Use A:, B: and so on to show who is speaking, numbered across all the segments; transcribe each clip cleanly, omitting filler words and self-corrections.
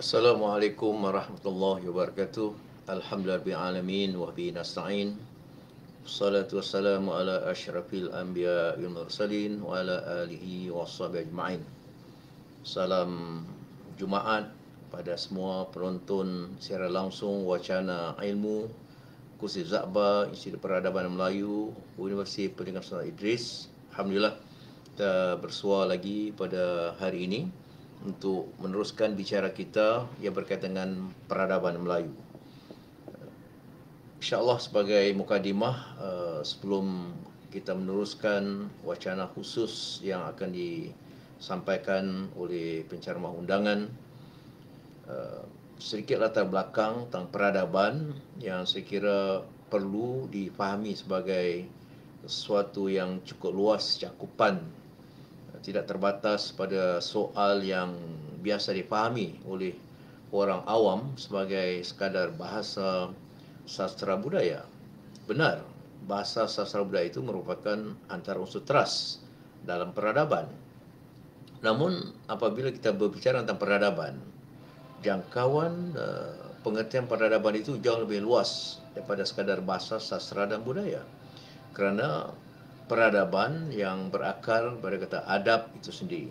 A: Assalamualaikum warahmatullahi wabarakatuh. Alhamdulillahirabbil wa bihi nasta'in. Wassalatu wassalamu ala asyrafil anbiya wal mursalin wa ala alihi washabihi ajma'in. Salam Jumaat pada semua penonton secara langsung wacana ilmu kursi Zakba Institut Peradaban Melayu Universiti Pendidikan Sultan Idris. Alhamdulillah kita bersua lagi pada hari ini untuk meneruskan bicara kita yang berkaitan dengan peradaban Melayu. InsyaAllah sebagai mukadimah, sebelum kita meneruskan wacana khusus yang akan disampaikan oleh penceramah undangan, sedikit latar belakang tentang peradaban yang saya kira perlu difahami sebagai sesuatu yang cukup luas cakupan, tidak terbatas pada soal yang biasa difahami oleh orang awam sebagai sekadar bahasa sastra budaya. Benar, bahasa sastra budaya itu merupakan antara unsur teras dalam peradaban. Namun apabila kita berbicara tentang peradaban, jangkauan pengertian peradaban itu jauh lebih luas daripada sekadar bahasa sastra dan budaya. Kerana peradaban yang berakar pada kata adab itu sendiri.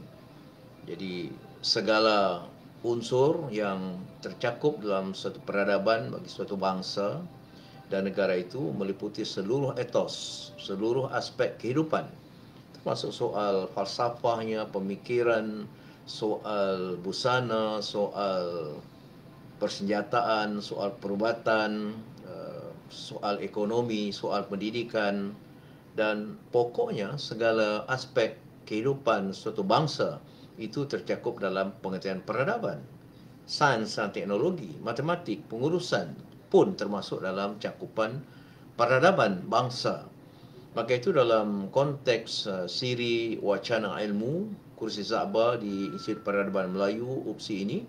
A: Jadi segala unsur yang tercakup dalam suatu peradaban bagi suatu bangsa dan negara itu meliputi seluruh etos, seluruh aspek kehidupan, termasuk soal falsafahnya, pemikiran, soal busana, soal persenjataan, soal perubatan, soal ekonomi, soal pendidikan, dan pokoknya segala aspek kehidupan suatu bangsa itu tercakup dalam pengertian peradaban. Sains dan teknologi, matematik, pengurusan pun termasuk dalam cakupan peradaban bangsa. Maka itu dalam konteks siri wacana ilmu kursi Zakba di Institut Peradaban Melayu UPSI ini,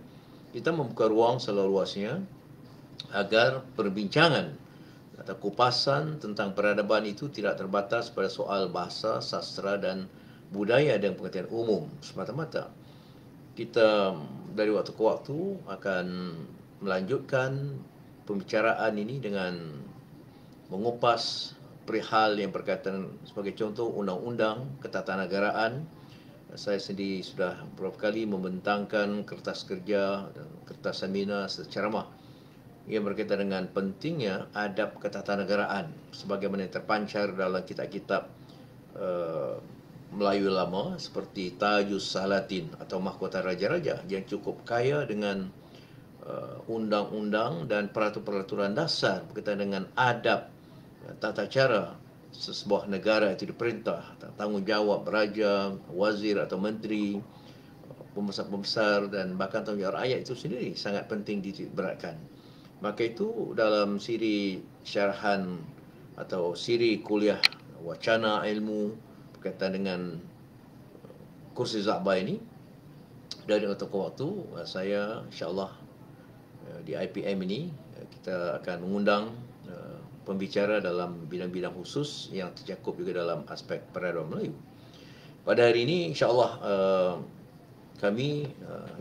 A: kita membuka ruang seluas-luasnya agar perbincangan atau kupasan tentang peradaban itu tidak terbatas pada soal bahasa, sastra dan budaya dan pengertian umum semata-mata. Kita dari waktu ke waktu akan melanjutkan pembicaraan ini dengan mengupas perihal yang berkaitan sebagai contoh undang-undang ketatanegaraan. Saya sendiri sudah beberapa kali membentangkan kertas kerja dan kertas seminar ceramah yang berkaitan dengan pentingnya adab ketatanegaraan sebagaimana terpancar dalam kitab-kitab Melayu lama seperti Tajus Salatin atau Mahkota Raja-Raja yang cukup kaya dengan undang-undang dan peraturan-peraturan dasar berkaitan dengan adab tata cara sebuah negara itu diperintah, tanggungjawab raja, wazir atau menteri, pembesar-pembesar dan bahkan tanggungjawab rakyat itu sendiri sangat penting diberatkan. Maka itu dalam siri syarahan atau siri kuliah wacana ilmu berkaitan dengan kursi Zakba ini, dari waktu ke waktu saya insyaAllah di IPM ini kita akan mengundang pembicara dalam bidang-bidang khusus yang tercakup juga dalam aspek peradaban Melayu. Pada hari ini insyaAllah kami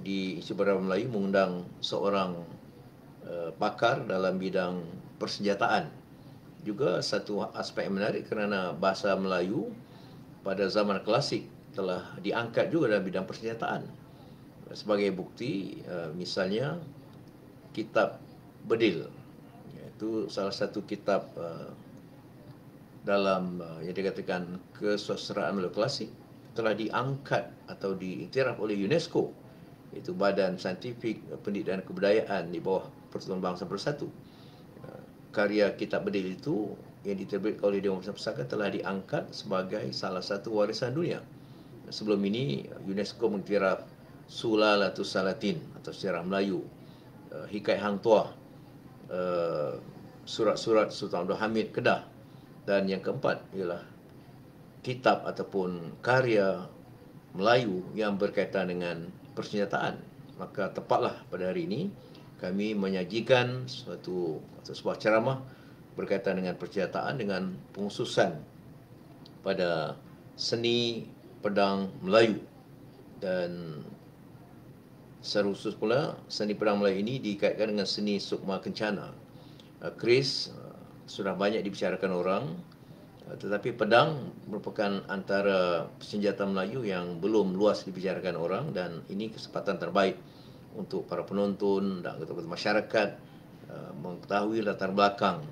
A: di Institut Peradaban Melayu mengundang seorang pakar dalam bidang persenjataan. Juga satu aspek yang menarik kerana bahasa Melayu pada zaman klasik telah diangkat juga dalam bidang persenjataan. Sebagai bukti, misalnya kitab Bedil, iaitu salah satu kitab dalam yang dikatakan kesusastraan Melayu klasik telah diangkat atau diiktiraf oleh UNESCO, iaitu Badan Saintifik Pendidikan dan Kebudayaan di bawah Persatuan Bangsa Bersatu. Karya kitab Bedil itu yang diterbitkan oleh Dewan Pusaka telah diangkat sebagai salah satu warisan dunia. Sebelum ini UNESCO mengiktiraf Sulalatus Salatin atau sejarah Melayu, Hikayat Hang Tuah, surat-surat Sultan Abdul Hamid Kedah, dan yang keempat ialah kitab ataupun karya Melayu yang berkaitan dengan persenjataan. Maka tepatlah pada hari ini kami menyajikan sebuah ceramah berkaitan dengan persenjataan dengan pengkhususan pada seni pedang Melayu. Dan Secara khusus pula, seni pedang Melayu ini dikaitkan dengan seni sukma kencana. Keris sudah banyak dibicarakan orang, tetapi pedang merupakan antara senjata Melayu yang belum luas dibicarakan orang, dan ini kesempatan terbaik untuk para penonton dan ketua-ketua masyarakat mengetahui latar belakang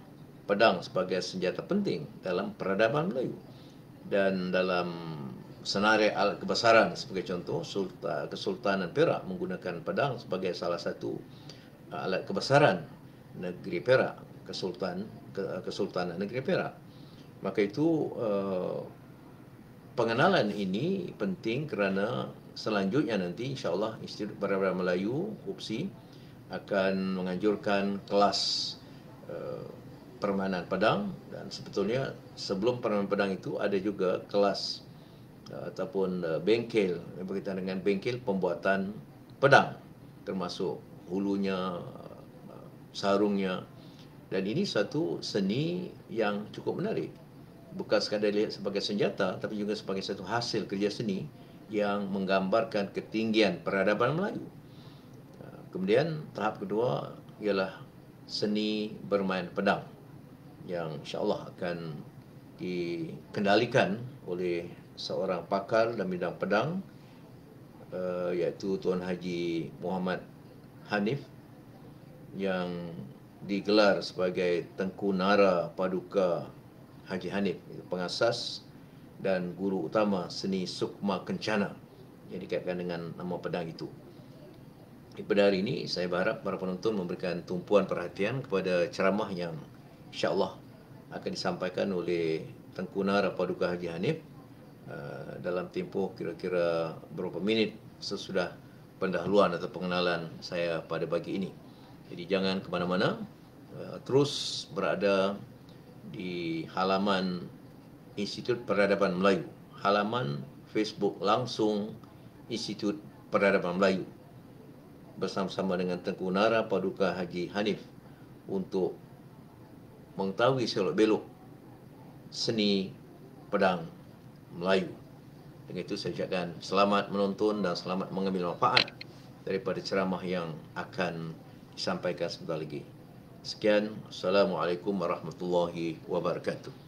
A: pedang sebagai senjata penting dalam peradaban Melayu. Dan dalam senarai alat kebesaran, sebagai contoh, Kesultanan Perak menggunakan pedang sebagai salah satu alat kebesaran negeri Perak, Kesultanan Negeri Perak. Maka itu pengenalan ini penting kerana selanjutnya nanti insya-Allah Institut Peradaban Melayu UPSI akan menganjurkan kelas permainan pedang, dan sebetulnya sebelum permainan pedang itu ada juga kelas ataupun bengkel berkaitan dengan bengkel pembuatan pedang, termasuk hulunya, sarungnya. Dan ini satu seni yang cukup menarik, bukan sekadar dilihat sebagai senjata, tapi juga sebagai satu hasil kerja seni yang menggambarkan ketinggian peradaban Melayu. Kemudian tahap kedua ialah seni bermain pedang, yang insya-Allah akan dikendalikan oleh seorang pakar dalam bidang pedang, iaitu Tuan Haji Muhammad Hanif, yang digelar sebagai Tengku Nara Paduka Haji Hanif, pengasas dan guru utama seni sukma kencana yang dikaitkan dengan nama pedang itu. Pada hari ini saya berharap para penonton memberikan tumpuan perhatian kepada ceramah yang insya-Allah akan disampaikan oleh Tengku Nara Paduka Haji Hanif dalam tempoh kira-kira beberapa minit sesudah pendahuluan atau pengenalan saya pada pagi ini. Jadi jangan ke mana-mana, terus berada di halaman Institut Peradaban Melayu, halaman Facebook langsung Institut Peradaban Melayu, bersama-sama dengan Tengku Nara Paduka Haji Hanif untuk mengetahui selok-belok seni pedang Melayu. Dengan itu saya ucapkan selamat menonton dan selamat mengambil manfaat daripada ceramah yang akan disampaikan sebentar lagi. Sekian, Assalamualaikum warahmatullahi wabarakatuh.